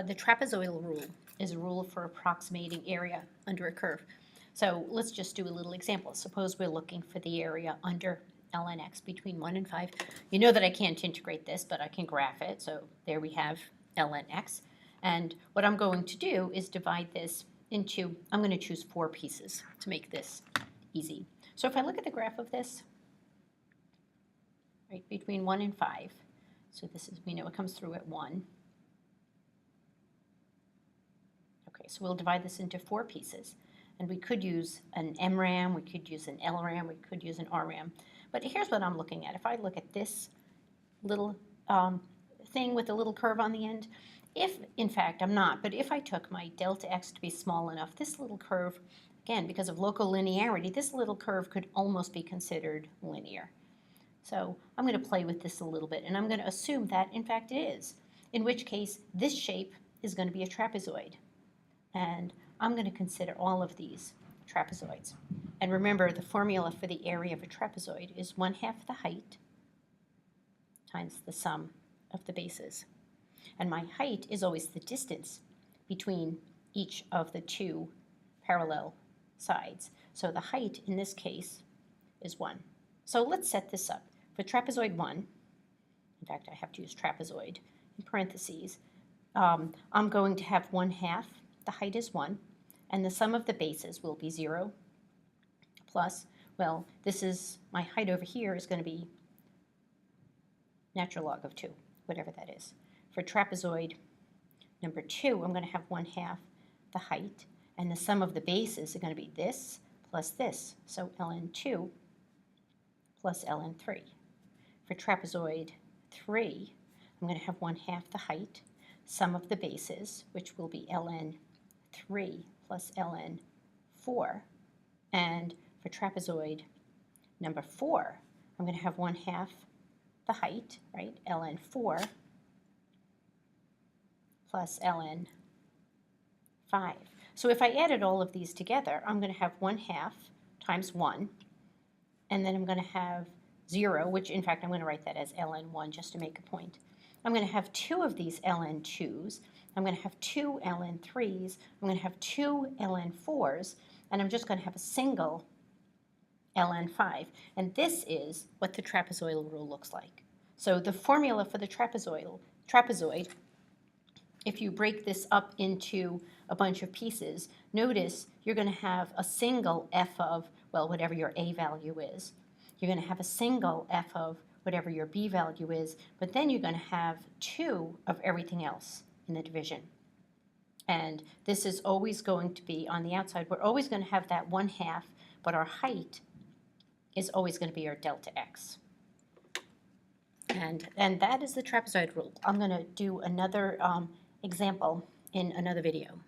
The trapezoidal rule is a rule for approximating area under a curve. So let's just do a little example. Suppose we're looking for the area under ln x between 1 and 5. You know that I can't integrate this, but I can graph it. So there we have ln x. And what I'm going to do is divide this into, I'm going to choose 4 pieces to make this easy. So if I look at the graph of this, right, between 1 and 5, so this is, we know it comes through at 1. Okay, so we'll divide this into 4 pieces. And we could use an MRAM, we could use an LRAM, we could use an RRAM. But here's what I'm looking at. If I look at this little thing with a little curve on the end, if, in fact, I'm not, but if I took my delta x to be small enough, this little curve, again, because of local linearity, this little curve could almost be considered linear. So I'm going to play with this a little bit, and I'm going to assume that, in fact, it is, in which case this shape is going to be a trapezoid. And I'm going to consider all of these trapezoids. And remember, the formula for the area of a trapezoid is 1/2 the height times the sum of the bases. And my height is always the distance between each of the 2 parallel sides. So the height in this case is 1. So let's set this up. For trapezoid 1, in fact, I have to use trapezoid in parentheses, I'm going to have 1/2, the height is 1, and the sum of the bases will be 0 plus, well, this is, my height over here is going to be natural log of 2, whatever that is. For trapezoid number 2, I'm going to have 1/2 the height, and the sum of the bases are going to be this plus this, so ln 2 plus ln 3. For trapezoid 3, I'm going to have 1/2 the height, sum of the bases, which will be ln 3 plus ln 4, and for trapezoid number 4, I'm going to have 1/2 the height, right, ln 4 plus ln 5. So if I added all of these together, I'm going to have 1/2 times 1, and then I'm going to have 0, which in fact I'm going to write that as ln 1 just to make a point. I'm going to have 2 of these ln 2s, I'm going to have 2 ln 3s, I'm going to have 2 ln 4s, and I'm just going to have a single ln 5. And this is what the trapezoidal rule looks like. So the formula for the trapezoid, if you break this up into a bunch of pieces, notice you're going to have a single f of, well, whatever your a value is. You're going to have a single f of whatever your b value is, but then you're going to have 2 of everything else in the division. And this is always going to be on the outside. We're always going to have that 1/2, but our height is always going to be our delta x. And that is the trapezoid rule. I'm going to do another example in another video.